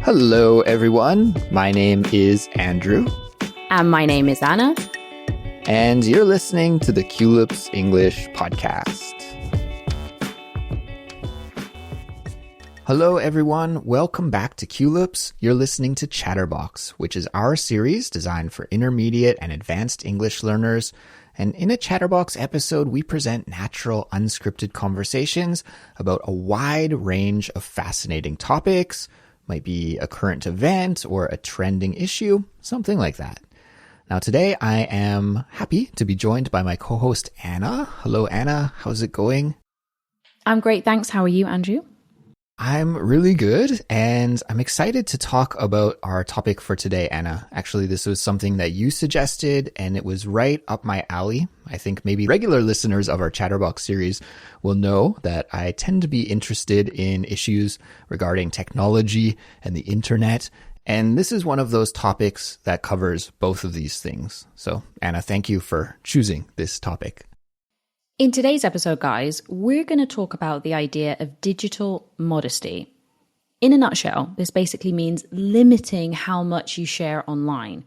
Hello, everyone. My name is Andrew. And my name is Anna. And you're listening to the Culips English podcast. Hello, everyone. Welcome back to Culips. You're listening to Chatterbox, which is our series designed for intermediate and advanced English learners. And in a Chatterbox episode, we present natural, unscripted conversations about a wide range of fascinating topics. Might be a current event or a trending issue, something like that. Now today I am happy to be joined by my co-host Anna. Hello Anna, how's it going? I'm great, thanks. How are you, Andrew? I'm really good, and I'm excited to talk about our topic for today, Anna. Actually, this was something that you suggested, and it was right up my alley. I think maybe regular listeners of our Chatterbox series will know that I tend to be interested in issues regarding technology and the internet, and this is one of those topics that covers both of these things. So, Anna, thank you for choosing this topic. In today's episode, guys, we're going to talk about the idea of digital modesty. In a nutshell, this basically means limiting how much you share online.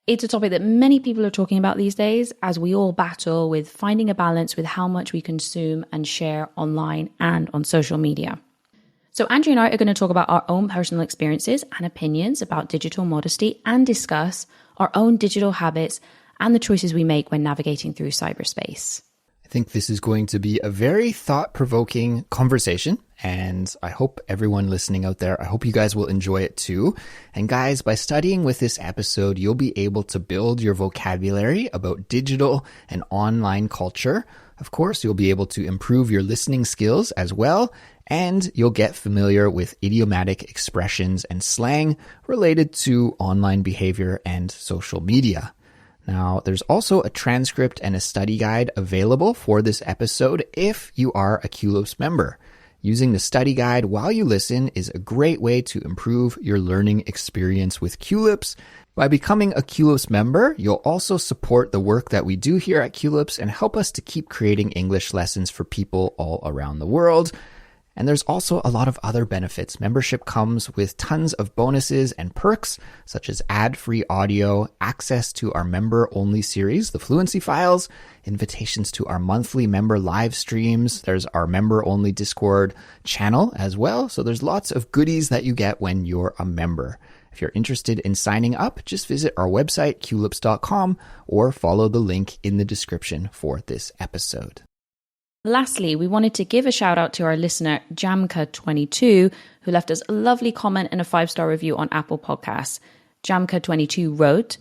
It's a topic that many people are talking about these days as we all battle with finding a balance with how much we consume and share online and on social media. So Andrew and I are going to talk about our own personal experiences and opinions about digital modesty and discuss our own digital habits and the choices we make when navigating through cyberspace. I think this is going to be a very thought-provoking conversation, and I hope everyone listening out there, I hope you guys will enjoy it too. And guys, by studying with this episode, you'll be able to build your vocabulary about digital and online culture. Of course, you'll be able to improve your listening skills as well, and you'll get familiar with idiomatic expressions and slang related to online behavior and social media. Now, there's also a transcript and a study guide available for this episode if you are a Culips member. Using the study guide while you listen is a great way to improve your learning experience with Culips. By becoming a Culips member, you'll also support the work that we do here at Culips and help us to keep creating English lessons for people all around the world. And there's also a lot of other benefits. Membership comes with tons of bonuses and perks, such as ad-free audio, access to our member-only series, the Fluency Files, invitations to our monthly member live streams. There's our member-only Discord channel as well. So there's lots of goodies that you get when you're a member. If you're interested in signing up, just visit our website, culips.com, or follow the link in the description for this episode. Lastly, we wanted to give a shout out to our listener, Jamka22, who left us a lovely comment and a 5-star review on Apple Podcasts. Jamka22 wrote,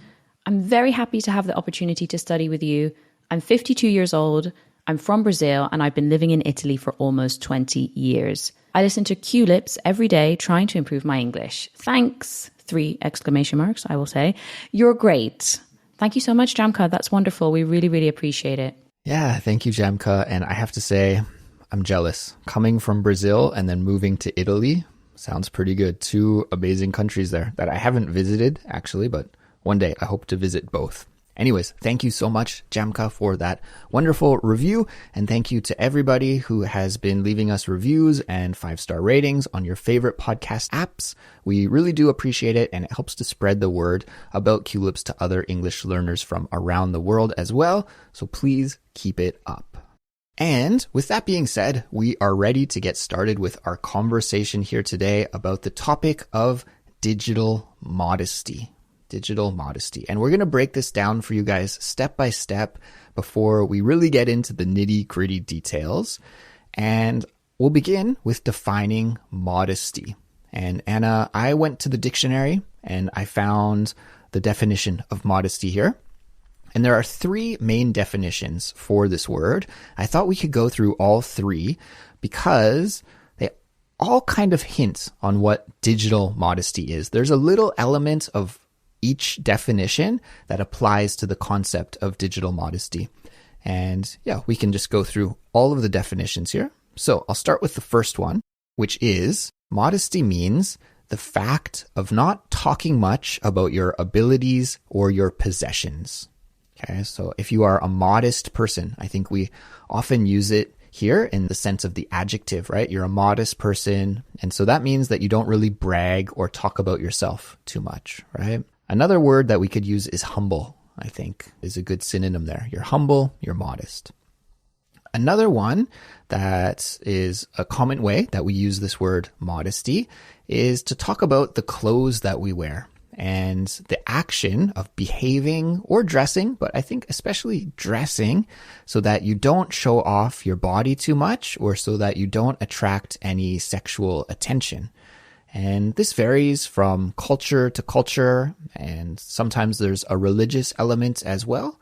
"I'm very happy to have the opportunity to study with you. I'm 52 years old. I'm from Brazil and I've been living in Italy for almost 20 years. I listen to Culips every day trying to improve my English. Thanks!" 3 exclamation marks, I will say. "You're great." Thank you so much, Jamka. That's wonderful. We really, really appreciate it. Yeah, thank you, Jamka. And I have to say, I'm jealous. Coming from Brazil and then moving to Italy sounds pretty good. 2 amazing countries there that I haven't visited, actually, but one day I hope to visit both. Anyways, thank you so much, Jamka, for that wonderful review. And thank you to everybody who has been leaving us reviews and 5-star ratings on your favorite podcast apps. We really do appreciate it, and it helps to spread the word about Culips to other English learners from around the world as well. So please keep it up. And with that being said, we are ready to get started with our conversation here today about the topic of digital modesty. Digital modesty. And we're going to break this down for you guys step by step before we really get into the nitty-gritty details. And we'll begin with defining modesty. And Anna, I went to the dictionary and I found the definition of modesty here. And there are 3 main definitions for this word. I thought we could go through all 3 because they all kind of hint on what digital modesty is. There's a little element of each definition that applies to the concept of digital modesty. And yeah, we can just go through all of the definitions here. So I'll start with the first one, which is modesty means the fact of not talking much about your abilities or your possessions. Okay, so if you are a modest person, I think we often use it here in the sense of the adjective, right? You're a modest person. And so that means that you don't really brag or talk about yourself too much, right? Another word that we could use is humble, I think is a good synonym there. You're humble, you're modest. Another one that is a common way that we use this word modesty is to talk about the clothes that we wear and the action of behaving or dressing, but I think especially dressing so that you don't show off your body too much or so that you don't attract any sexual attention. And this varies from culture to culture, and sometimes there's a religious element as well.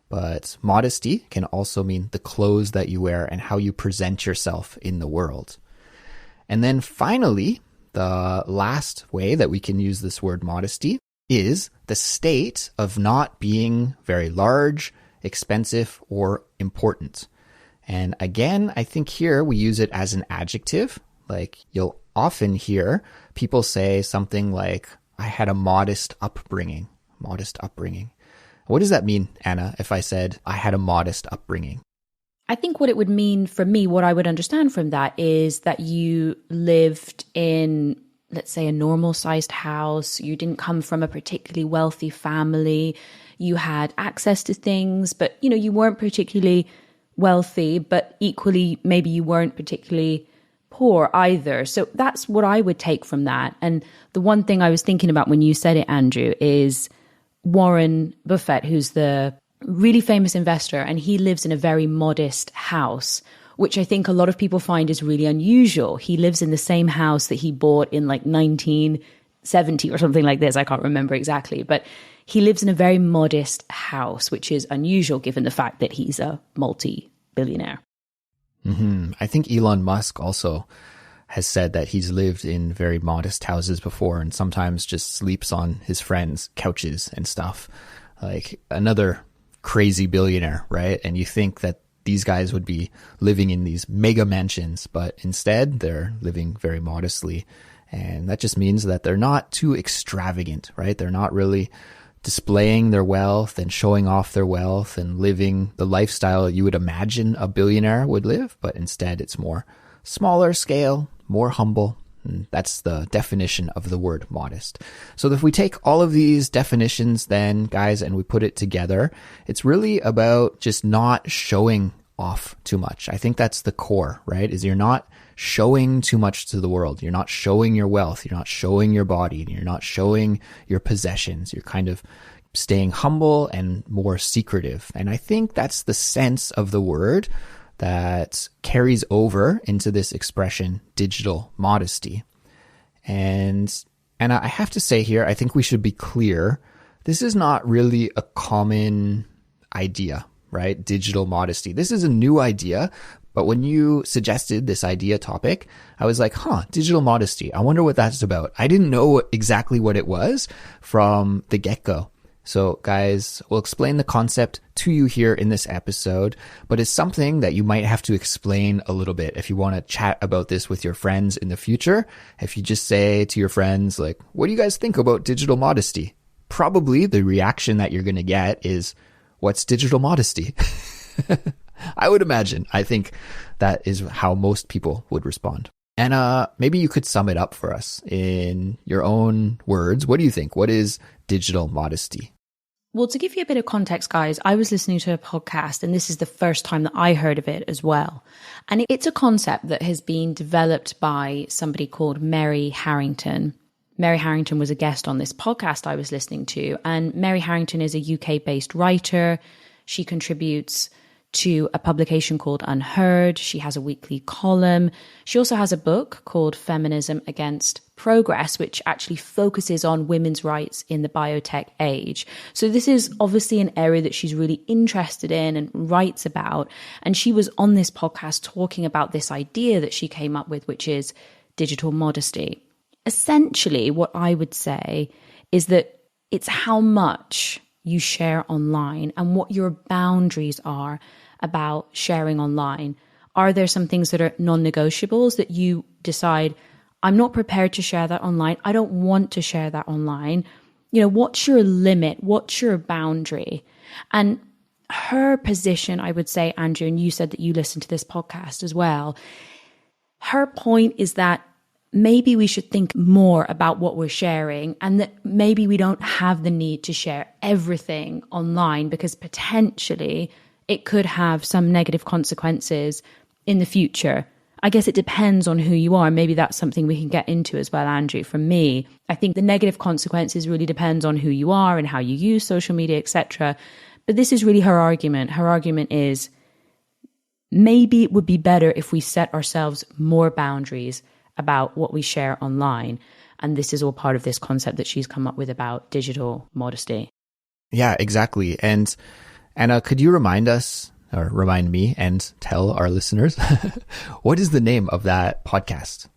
But modesty can also mean the clothes that you wear and how you present yourself in the world. And then finally, the last way that we can use this word modesty is the state of not being very large, expensive, or important. And again, I think here we use it as an adjective. Like you'll often hear people say something like, I had a modest upbringing. What does that mean, Anna, if I said I had a modest upbringing? I think what it would mean for me, what I would understand from that is that you lived in, let's say, a normal sized house. You didn't come from a particularly wealthy family. You had access to things, but you weren't particularly wealthy, but equally, maybe you weren't particularly poor either. So that's what I would take from that. And the one thing I was thinking about when you said it, Andrew, is Warren Buffett, who's the really famous investor, and he lives in a very modest house, which I think a lot of people find is really unusual. He lives in the same house that he bought in like 1970 or something like this. I can't remember exactly, but he lives in a very modest house, which is unusual given the fact that he's a multi-billionaire. I think Elon Musk also has said that he's lived in very modest houses before and sometimes just sleeps on his friends' couches and stuff. Like another crazy billionaire, right? And you think that these guys would be living in these mega mansions, but instead they're living very modestly. And that just means that they're not too extravagant, right? They're not really displaying their wealth and showing off their wealth and living the lifestyle you would imagine a billionaire would live, but instead it's more smaller scale, more humble. And that's the definition of the word modest. So if we take all of these definitions then, guys, and we put it together, it's really about just not showing off too much. I think that's the core, right? Is you're not showing too much to the world. You're not showing your wealth. You're not showing your body. You're not showing your possessions. You're kind of staying humble and more secretive. And I think that's the sense of the word that carries over into this expression, digital modesty. And I have to say here, I think we should be clear. This is not really a common idea, right? Digital modesty. This is a new idea. But when you suggested this idea topic, I was like, digital modesty. I wonder what that's about. I didn't know exactly what it was from the get-go. So guys, we'll explain the concept to you here in this episode, but it's something that you might have to explain a little bit if you want to chat about this with your friends in the future. If you just say to your friends, like, what do you guys think about digital modesty? Probably the reaction that you're going to get is, what's digital modesty? I would imagine. I think that is how most people would respond. And maybe you could sum it up for us in your own words. What do you think? What is digital modesty? Well, to give you a bit of context, guys, I was listening to a podcast, and this is the first time that I heard of it as well. And it's a concept that has been developed by somebody called Mary Harrington. Mary Harrington was a guest on this podcast I was listening to, and Mary Harrington is a UK-based writer. She contributes to a publication called Unheard. She has a weekly column. She also has a book called Feminism Against Progress, which actually focuses on women's rights in the biotech age. So this is obviously an area that she's really interested in and writes about. And she was on this podcast talking about this idea that she came up with, which is digital modesty. Essentially, what I would say is that it's how much you share online and what your boundaries are about sharing online. Are there some things that are non-negotiables that you decide, I'm not prepared to share that online. I don't want to share that online. What's your limit? What's your boundary? And her position, I would say, Andrew, and you said that you listened to this podcast as well. Her point is that maybe we should think more about what we're sharing, and that maybe we don't have the need to share everything online because potentially it could have some negative consequences in the future. I guess it depends on who you are. Maybe that's something we can get into as well, Andrew. From me, I think the negative consequences really depends on who you are and how you use social media, etc. But this is really her argument. Her argument is maybe it would be better if we set ourselves more boundaries about what we share online. And this is all part of this concept that she's come up with about digital modesty. Yeah, exactly. And Anna, could you remind us, or remind me and tell our listeners, what is the name of that podcast?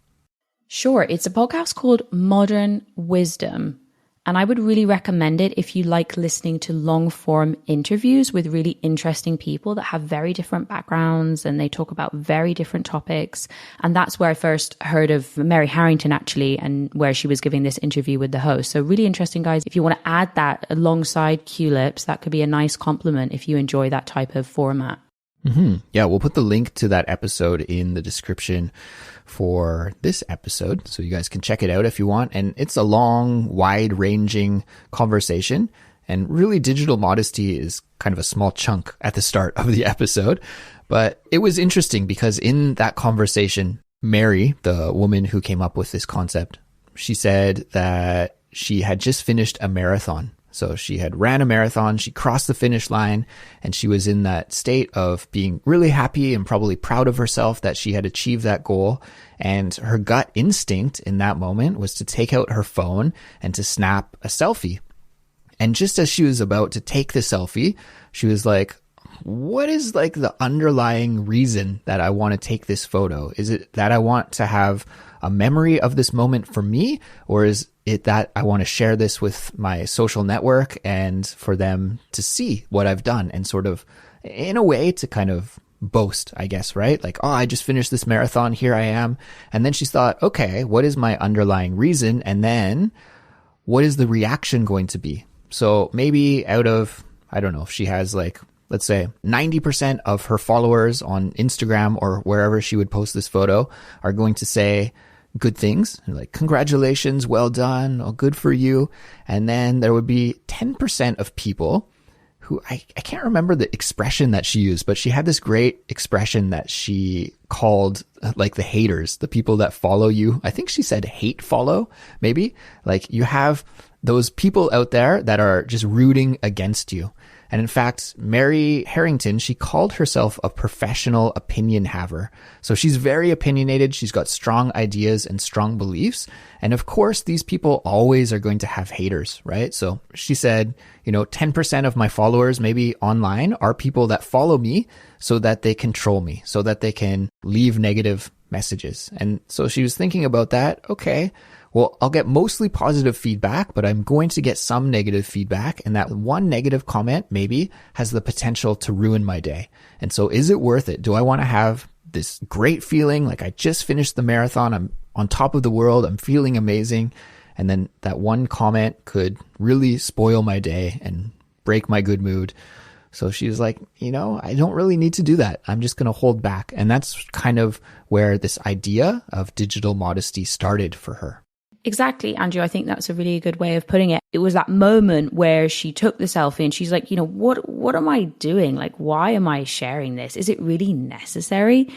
Sure. It's a podcast called Modern Wisdom. And I would really recommend it if you like listening to long form interviews with really interesting people that have very different backgrounds and they talk about very different topics. And that's where I first heard of Mary Harrington, actually, and where she was giving this interview with the host. So really interesting, guys. If you want to add that alongside Culips, that could be a nice complement if you enjoy that type of format. Mm-hmm. Yeah, we'll put the link to that episode in the description for this episode, so you guys can check it out if you want. And it's a long, wide-ranging conversation, and really digital modesty is kind of a small chunk at the start of the episode. But it was interesting because in that conversation, Mary, the woman who came up with this concept, she said that she had just finished a marathon. So she had ran a marathon, she crossed the finish line, and she was in that state of being really happy and probably proud of herself that she had achieved that goal. And her gut instinct in that moment was to take out her phone and to snap a selfie. And just as she was about to take the selfie, she was like, what is like the underlying reason that I want to take this photo? Is it that I want to have a memory of this moment for me, or is it that I want to share this with my social network and for them to see what I've done and sort of in a way to kind of boast, I guess, right? Like, oh, I just finished this marathon. Here I am. And then she thought, okay, what is my underlying reason? And then what is the reaction going to be? So maybe out of, I don't know, if she has like, let's say 90% of her followers on Instagram or wherever she would post this photo are going to say good things, like congratulations, well done, oh, good for you. And then there would be 10% of people who I can't remember the expression that she used, but she had this great expression that she called like the haters, the people that follow you. I think she said hate follow, maybe. Like you have those people out there that are just rooting against you. And in fact, Mary Harrington, she called herself a professional opinion haver. So she's very opinionated. She's got strong ideas and strong beliefs. And of course, these people always are going to have haters, right? So she said, 10% of my followers maybe online are people that follow me so that they control me, so that they can leave negative messages. And so she was thinking about that. Okay, well, I'll get mostly positive feedback, but I'm going to get some negative feedback. And that one negative comment maybe has the potential to ruin my day. And so is it worth it? Do I want to have this great feeling like I just finished the marathon, I'm on top of the world, I'm feeling amazing, and then that one comment could really spoil my day and break my good mood? So she was like, I don't really need to do that. I'm just going to hold back. And that's kind of where this idea of digital modesty started for her. Exactly, Andrew. I think that's a really good way of putting it. It was that moment where she took the selfie and she's like, what am I doing? Like, why am I sharing this? Is it really necessary?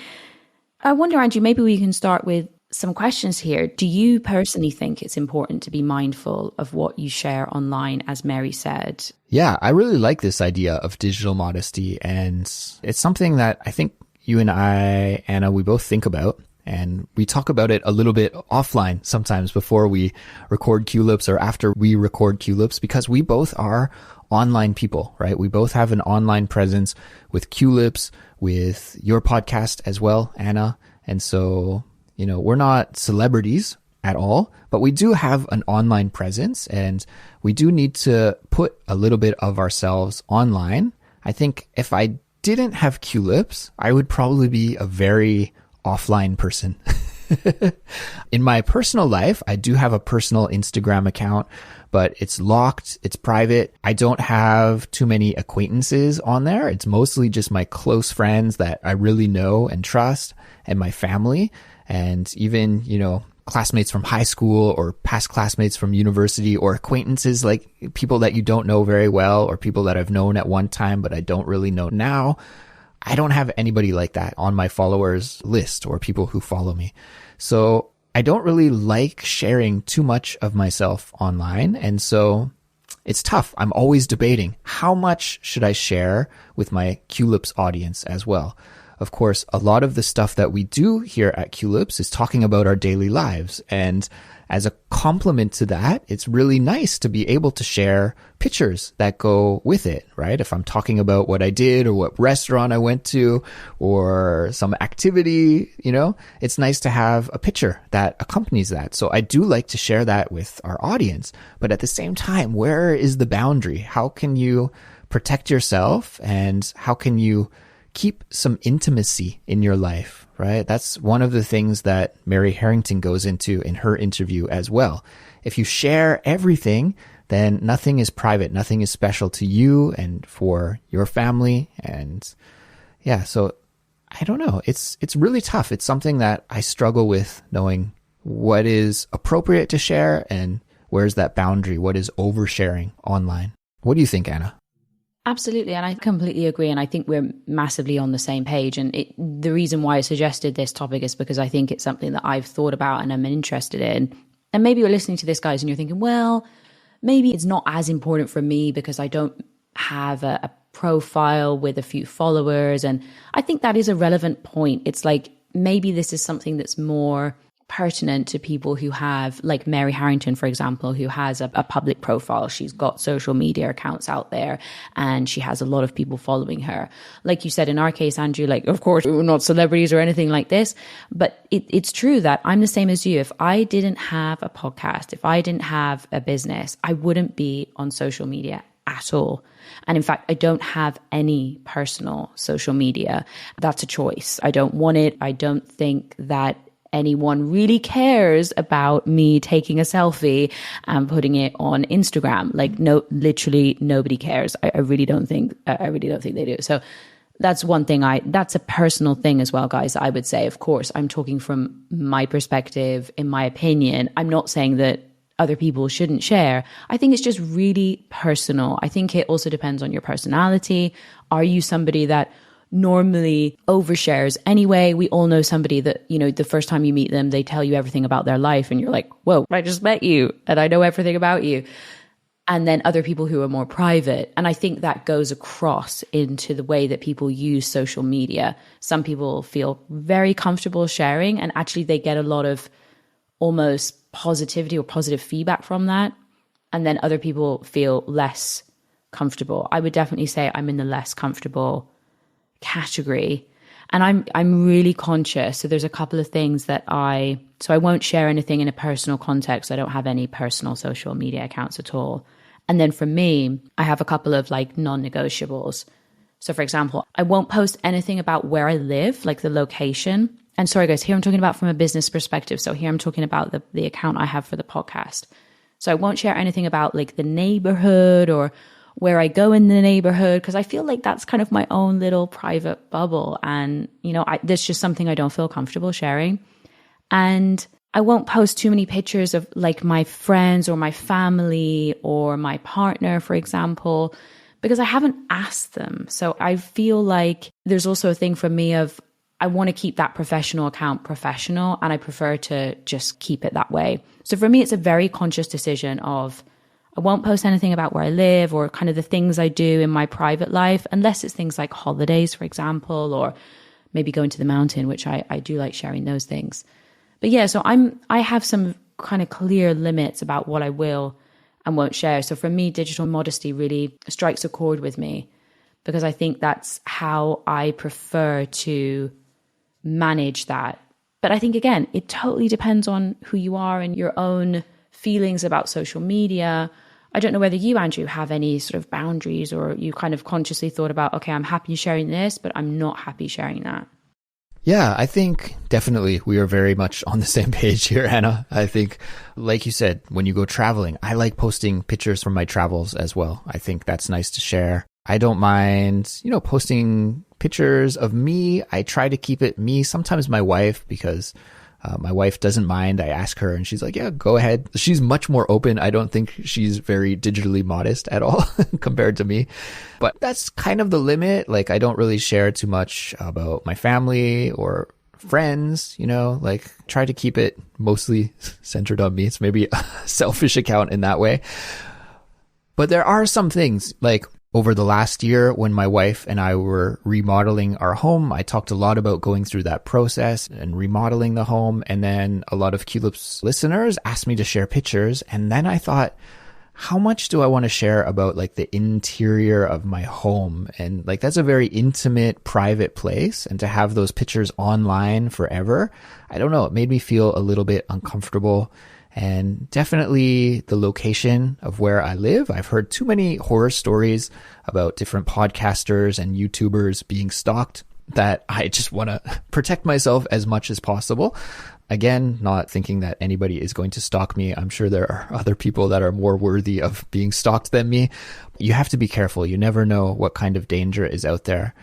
I wonder, Andrew, maybe we can start with some questions here. Do you personally think it's important to be mindful of what you share online, as Mary said? Yeah, I really like this idea of digital modesty. And it's something that I think you and I, Anna, we both think about. And we talk about it a little bit offline sometimes before we record Culips or after we record Culips, because we both are online people, right? We both have an online presence with Culips, with your podcast as well, Anna. And so, we're not celebrities at all, but we do have an online presence and we do need to put a little bit of ourselves online. I think if I didn't have Culips, I would probably be a very offline person. In my personal life, I do have a personal Instagram account, but it's locked. It's private. I don't have too many acquaintances on there. It's mostly just my close friends that I really know and trust, and my family, and even, classmates from high school or past classmates from university, or acquaintances like people that you don't know very well, or people that I've known at one time but I don't really know now. I don't have anybody like that on my followers list or people who follow me. So I don't really like sharing too much of myself online. And so it's tough. I'm always debating, how much should I share with my Culips audience as well? Of course, a lot of the stuff that we do here at Culips is talking about our daily lives. And as a complement to that, it's really nice to be able to share pictures that go with it, right? If I'm talking about what I did or what restaurant I went to or some activity, it's nice to have a picture that accompanies that. So I do like to share that with our audience. But at the same time, where is the boundary? How can you protect yourself, and how can you keep some intimacy in your life, right? That's one of the things that Mary Harrington goes into in her interview as well. If you share everything, then nothing is private, nothing is special to you and for your family. And yeah, so I don't know. It's really tough. It's something that I struggle with, knowing what is appropriate to share and where's that boundary, what is oversharing online. What do you think, Anna? Absolutely. And I completely agree. And I think we're massively on the same page. And the reason why I suggested this topic is because I think it's something that I've thought about and I'm interested in. And maybe you're listening to this, guys, and you're thinking, well, maybe it's not as important for me because I don't have a profile with a few followers. And I think that is a relevant point. It's like, maybe this is something that's more pertinent to people who have, like Mary Harrington, for example, who has a public profile. She's got social media accounts out there and she has a lot of people following her. Like you said, in our case, Andrew, like, of course, we're not celebrities or anything like this, but it's true that I'm the same as you. If I didn't have a podcast, if I didn't have a business, I wouldn't be on social media at all. And in fact, I don't have any personal social media. That's a choice. I don't want it. I don't think that anyone really cares about me taking a selfie and putting it on Instagram. Like, no, literally nobody cares. I really don't think they do. So that's one thing that's a personal thing as well, guys. I would say, of course, I'm talking from my perspective, in my opinion. I'm not saying that other people shouldn't share. I think it's just really personal. I think it also depends on your personality. Are you somebody that normally overshares anyway? We all know somebody that, the first time you meet them, they tell you everything about their life and you're like, whoa, I just met you and I know everything about you. And then other people who are more private. And I think that goes across into the way that people use social media. Some people feel very comfortable sharing, and actually they get a lot of almost positivity or positive feedback from that. And then other people feel less comfortable. I would definitely say I'm in the less comfortable category. And I'm really conscious. So there's a couple of things that I won't share anything in a personal context. I don't have any personal social media accounts at all. And then for me, I have a couple of like non-negotiables. So for example, I won't post anything about where I live, like the location. And sorry guys, here I'm talking about from a business perspective. So here I'm talking about the account I have for the podcast. So I won't share anything about like the neighborhood or where I go in the neighborhood, because I feel like that's kind of my own little private bubble. And, that's just something I don't feel comfortable sharing. And I won't post too many pictures of like my friends or my family or my partner, for example, because I haven't asked them. So I feel like there's also a thing for me of, I want to keep that professional account professional, and I prefer to just keep it that way. So for me, it's a very conscious decision of, I won't post anything about where I live or kind of the things I do in my private life, unless it's things like holidays, for example, or maybe going to the mountain, which I do like sharing those things. But yeah, so I have some kind of clear limits about what I will and won't share. So for me, digital modesty really strikes a chord with me, because I think that's how I prefer to manage that. But I think, again, it totally depends on who you are and your own feelings about social media. I don't know whether you, Andrew, have any sort of boundaries, or you kind of consciously thought about, okay, I'm happy sharing this, but I'm not happy sharing that. Yeah, I think definitely we are very much on the same page here, Anna. I think, like you said, when you go traveling, I like posting pictures from my travels as well. I think that's nice to share. I don't mind, posting pictures of me. I try to keep it me. Sometimes my wife, because my wife doesn't mind. I ask her and she's like, yeah, go ahead. She's much more open. I don't think she's very digitally modest at all compared to me. But that's kind of the limit. Like, I don't really share too much about my family or friends, like try to keep it mostly centered on me. It's maybe a selfish account in that way. But there are some things like, over the last year, when my wife and I were remodeling our home, I talked a lot about going through that process and remodeling the home. And then a lot of Culips listeners asked me to share pictures. And then I thought, how much do I want to share about like the interior of my home? And like, that's a very intimate, private place. And to have those pictures online forever, I don't know, it made me feel a little bit uncomfortable. And definitely the location of where I live. I've heard too many horror stories about different podcasters and YouTubers being stalked that I just want to protect myself as much as possible. Again, not thinking that anybody is going to stalk me. I'm sure there are other people that are more worthy of being stalked than me. You have to be careful. You never know what kind of danger is out there.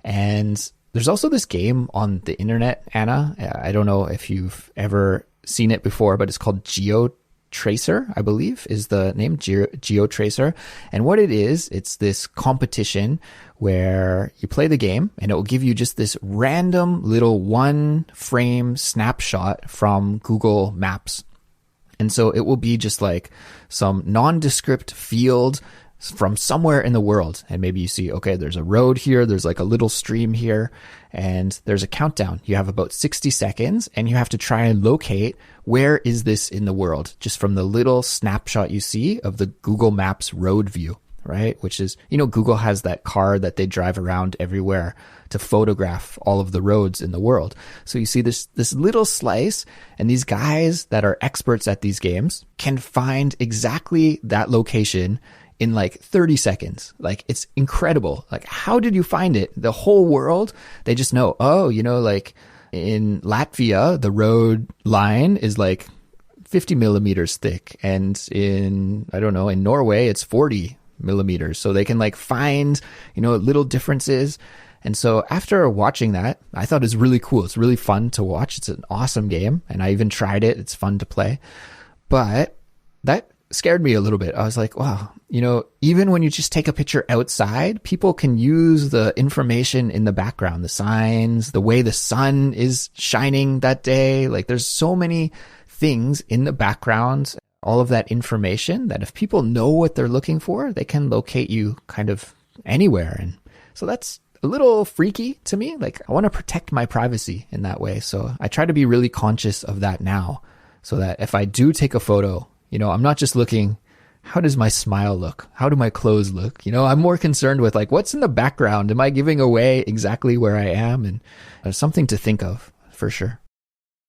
And there's also this game on the internet, Anna. I don't know if you've ever seen it before, but it's called GeoTracer, I believe is the name, GeoTracer. And what it is, it's this competition where you play the game and it will give you just this random little one frame snapshot from Google Maps. And so it will be just like some nondescript field from somewhere in the world. And maybe you see, okay, there's a road here, there's like a little stream here, and there's a countdown. You have about 60 seconds and you have to try and locate where is this in the world, just from the little snapshot you see of the Google Maps road view, right? Which is, Google has that car that they drive around everywhere to photograph all of the roads in the world. So you see this little slice, and these guys that are experts at these games can find exactly that location in like 30 seconds. Like, it's incredible. Like, how did you find it? The whole world, they just know, like in Latvia, the road line is like 50 millimeters thick. And in Norway, it's 40 millimeters. So they can like find, little differences. And so after watching that, I thought it was really cool. It's really fun to watch. It's an awesome game. And I even tried it. It's fun to play. But that scared me a little bit. I was like, wow, even when you just take a picture outside, people can use the information in the background, the signs, the way the sun is shining that day. Like, there's so many things in the background, all of that information, that if people know what they're looking for, they can locate you kind of anywhere. And so that's a little freaky to me. Like, I want to protect my privacy in that way. So I try to be really conscious of that now, so that if I do take a photo, I'm not just looking, how does my smile look? How do my clothes look? I'm more concerned with like, what's in the background? Am I giving away exactly where I am? And there's something to think of for sure.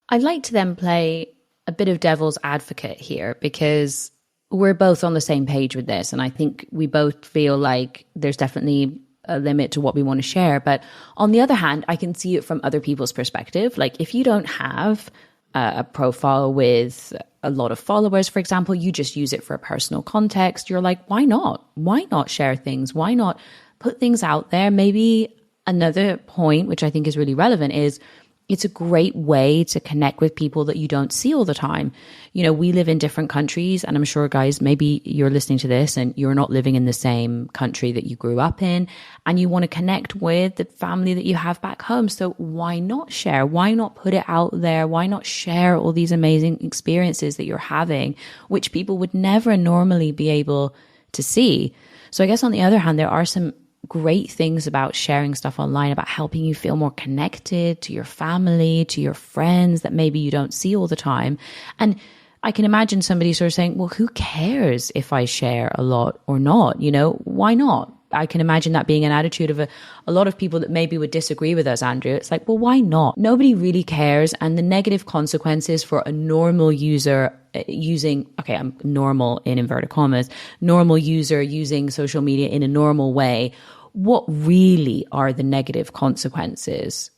I'd like to then play a bit of devil's advocate here, because we're both on the same page with this. And I think we both feel like there's definitely a limit to what we want to share. But on the other hand, I can see it from other people's perspective. Like, if you don't have a profile with a lot of followers, for example, you just use it for a personal context. You're like, why not? Why not share things? Why not put things out there? Maybe another point, which I think is really relevant, is it's a great way to connect with people that you don't see all the time. We live in different countries, and I'm sure, guys, maybe you're listening to this and you're not living in the same country that you grew up in, and you want to connect with the family that you have back home. So why not share? Why not put it out there? Why not share all these amazing experiences that you're having, which people would never normally be able to see? So I guess on the other hand, there are some great things about sharing stuff online, about helping you feel more connected to your family, to your friends that maybe you don't see all the time. And I can imagine somebody sort of saying, well, who cares if I share a lot or not? Why not? I can imagine that being an attitude of a lot of people that maybe would disagree with us, Andrew. It's like, well, why not? Nobody really cares. And the negative consequences for a normal user using, I'm normal in inverted commas, normal user using social media in a normal way, what really are the negative consequences?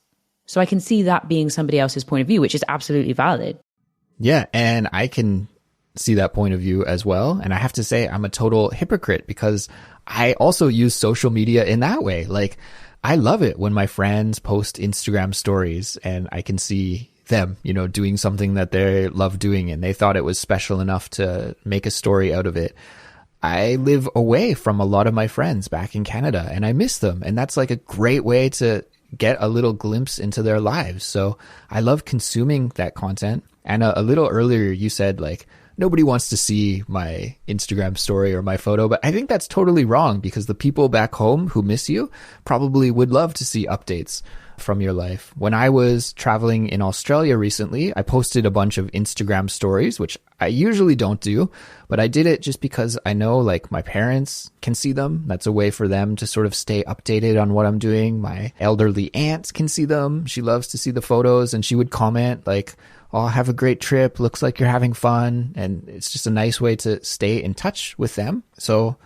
So I can see that being somebody else's point of view, which is absolutely valid. Yeah, and I can see that point of view as well. And I have to say, I'm a total hypocrite because I also use social media in that way. Like, I love it when my friends post Instagram stories and I can see them, doing something that they love doing and they thought it was special enough to make a story out of it. I live away from a lot of my friends back in Canada and I miss them. And that's like a great way to get a little glimpse into their lives. So I love consuming that content. And a little earlier, you said like, nobody wants to see my Instagram story or my photo, but I think that's totally wrong because the people back home who miss you probably would love to see updates from your life. When I was traveling in Australia recently, I posted a bunch of Instagram stories, which I usually don't do, but I did it just because I know like my parents can see them. That's a way for them to sort of stay updated on what I'm doing. My elderly aunt can see them. She loves to see the photos and she would comment like, "Oh, have a great trip. Looks like you're having fun." And it's just a nice way to stay in touch with them. So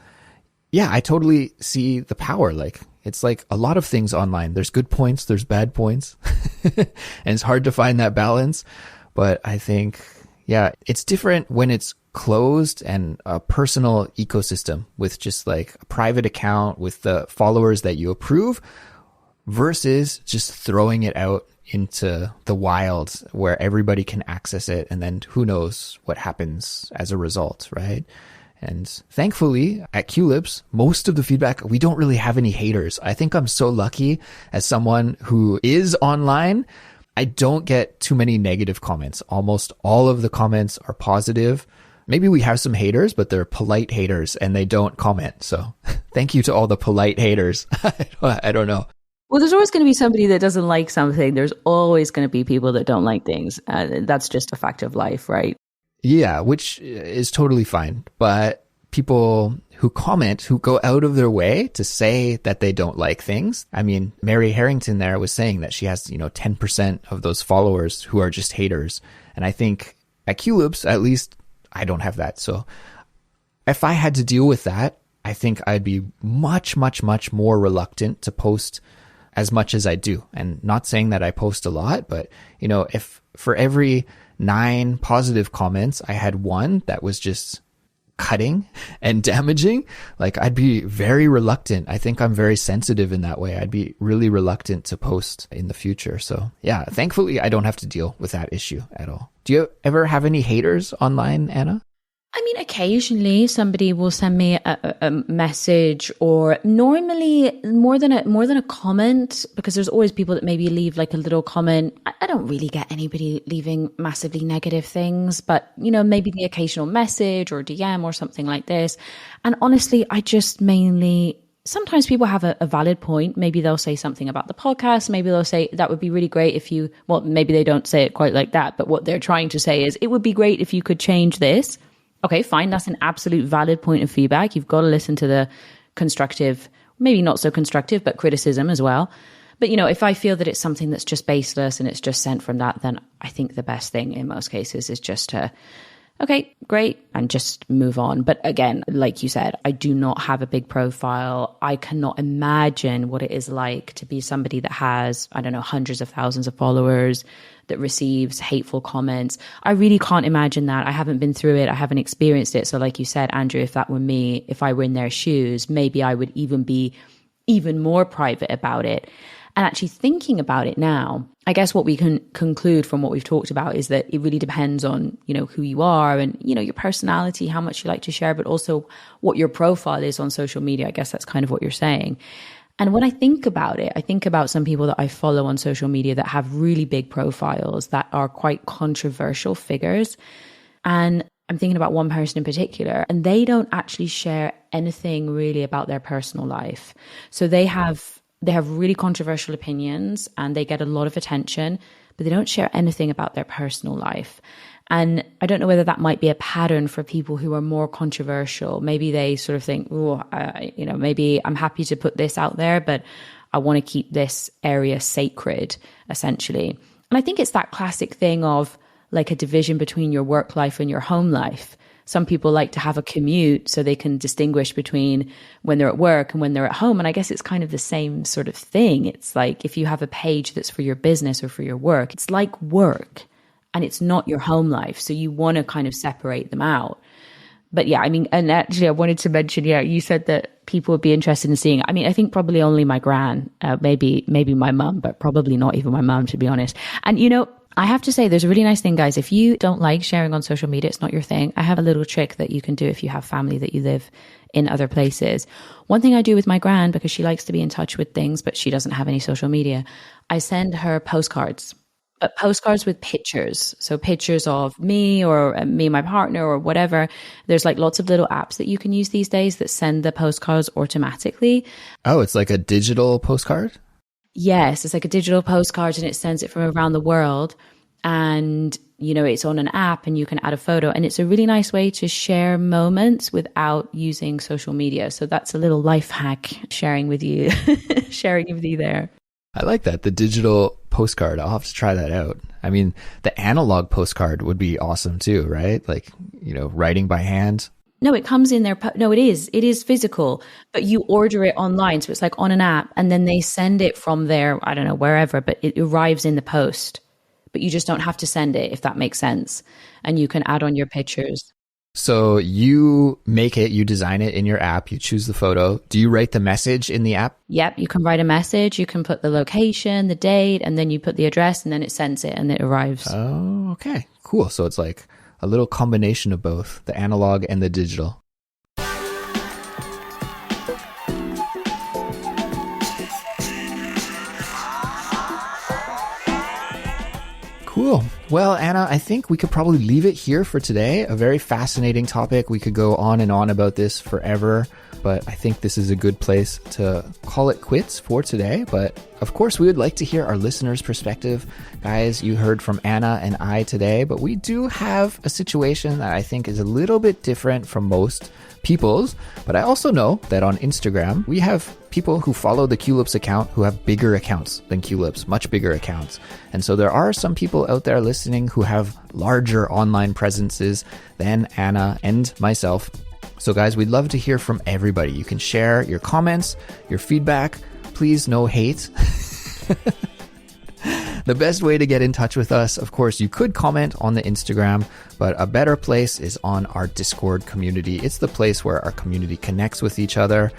yeah, I totally see the power. Like, it's like a lot of things online. There's good points, there's bad points, and it's hard to find that balance. But I think, yeah, it's different when it's closed and a personal ecosystem with just like a private account with the followers that you approve versus just throwing it out into the wild where everybody can access it. And then who knows what happens as a result, right? And thankfully at Culips, most of the feedback, we don't really have any haters. I think I'm so lucky as someone who is online. I don't get too many negative comments. Almost all of the comments are positive. Maybe we have some haters, but they're polite haters and they don't comment. So thank you to all the polite haters. I don't know. Well, there's always going to be somebody that doesn't like something. There's always going to be people that don't like things. That's just a fact of life, right? Yeah, which is totally fine. But people who comment, who go out of their way to say that they don't like things. I mean, Mary Harrington there was saying that she has, 10% of those followers who are just haters. And I think at Culips, at least I don't have that. So if I had to deal with that, I think I'd be much, much, much more reluctant to post as much as I do. And not saying that I post a lot, but, if for every 9 positive comments, I had one that was just cutting and damaging, like I'd be very reluctant. I think I'm very sensitive in that way. I'd be really reluctant to post in the future. So yeah, thankfully I don't have to deal with that issue at all. Do you ever have any haters online, Anna? I mean, occasionally somebody will send me a message, or normally more than a comment, because there's always people that maybe leave like a little comment. I don't really get anybody leaving massively negative things, but maybe the occasional message or DM or something like this. And honestly, I just mainly, sometimes people have a valid point. Maybe they'll say something about the podcast. Maybe they'll say that would be really great if you, well, maybe they don't say it quite like that, but what they're trying to say is it would be great if you could change this. Okay, fine. That's an absolute valid point of feedback. You've got to listen to the constructive, maybe not so constructive, but criticism as well. But, if I feel that it's something that's just baseless and it's just sent from that, then I think the best thing in most cases is just to, okay, great, and just move on. But again, like you said, I do not have a big profile. I cannot imagine what it is like to be somebody that has, I don't know, hundreds of thousands of followers, that receives hateful comments. I really can't imagine that. I haven't been through it. I haven't experienced it. So like you said, Andrew, if that were me, if I were in their shoes, maybe I would even be even more private about it. And actually thinking about it now, I guess what we can conclude from what we've talked about is that it really depends on, who you are and, your personality, how much you like to share, but also what your profile is on social media. I guess that's kind of what you're saying. And when I think about it, I think about some people that I follow on social media that have really big profiles that are quite controversial figures. And I'm thinking about one person in particular, and they don't actually share anything really about their personal life. So they have really controversial opinions and they get a lot of attention, but they don't share anything about their personal life. And I don't know whether that might be a pattern for people who are more controversial. Maybe they sort of think, maybe I'm happy to put this out there, but I want to keep this area sacred, essentially. And I think it's that classic thing of like a division between your work life and your home life. Some people like to have a commute so they can distinguish between when they're at work and when they're at home. And I guess it's kind of the same sort of thing. It's like if you have a page that's for your business or for your work, it's like work and it's not your home life. So you want to kind of separate them out. But yeah, I mean, and actually I wanted to mention, yeah, you said that people would be interested in seeing it. I mean, I think probably only my gran, maybe my mum, but probably not even my mum, to be honest. And, you know, I have to say there's a really nice thing, guys. If you don't like sharing on social media, it's not your thing. I have a little trick that you can do if you have family that you live in other places. One thing I do with my gran, because she likes to be in touch with things, but she doesn't have any social media, I send her postcards. But postcards with pictures. So pictures of me or me and my partner or whatever. There's like lots of little apps that you can use these days that send the postcards automatically. Oh, it's like a digital postcard? Yes, it's like a digital postcard and it sends it from around the world. And, you know, it's on an app and you can add a photo. And it's a really nice way to share moments without using social media. So that's a little life hack sharing with you, sharing with you there. I like that. The digital postcard. I'll have to try that out. I mean, the analog postcard would be awesome too, right? Like, you know, writing by hand. No, it comes in there. No, it is. It is physical, but you order it online. So it's like on an app and then they send it from there. I don't know, wherever, but it arrives in the post, but you just don't have to send it, if that makes sense. And you can add on your pictures. So you make it, you design it in your app, you choose the photo. Do you write the message in the app? Yep, you can write a message, you can put the location, the date, and then you put the address and then it sends it and it arrives. Oh, okay. Cool. So it's like a little combination of both, the analog and the digital. Cool. Well, Anna, I think we could probably leave it here for today. A very fascinating topic. We could go on and on about this forever, but I think this is a good place to call it quits for today. But of course, we would like to hear our listeners' perspective. Guys, you heard from Anna and I today, but we do have a situation that I think is a little bit different from most people's. But I also know that on Instagram, we have people who follow the Culips account who have bigger accounts than Culips, much bigger accounts. And so there are some people out there listening who have larger online presences than Anna and myself. So guys, we'd love to hear from everybody. You can share your comments, your feedback. Please, no hate. The best way to get in touch with us, of course, you could comment on the Instagram, but a better place is on our Discord community. It's the place where our community connects with each other.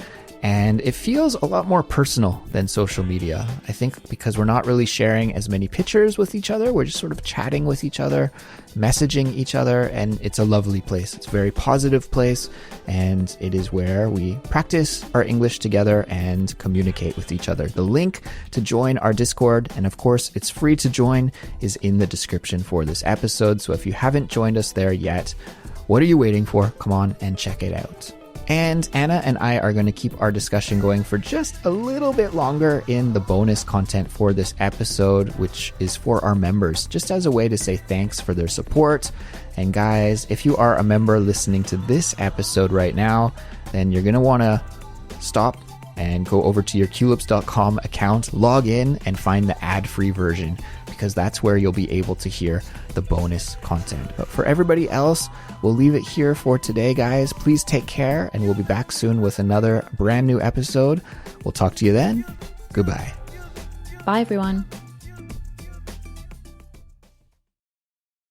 And it feels a lot more personal than social media. I think because we're not really sharing as many pictures with each other. We're just sort of chatting with each other, messaging each other, and it's a lovely place. It's a very positive place, and it is where we practice our English together and communicate with each other. The link to join our Discord, and of course, it's free to join, is in the description for this episode. So if you haven't joined us there yet, what are you waiting for? Come on and check it out. And Anna and I are going to keep our discussion going for just a little bit longer in the bonus content for this episode, which is for our members, just as a way to say thanks for their support. And guys, if you are a member listening to this episode right now, then you're going to want to stop and go over to your Culips.com account, log in, and find the ad-free version, because that's where you'll be able to hear the bonus content. But for everybody else, we'll leave it here for today, guys. Please take care, and we'll be back soon with another brand new episode. We'll talk to you then. Goodbye. Bye, everyone.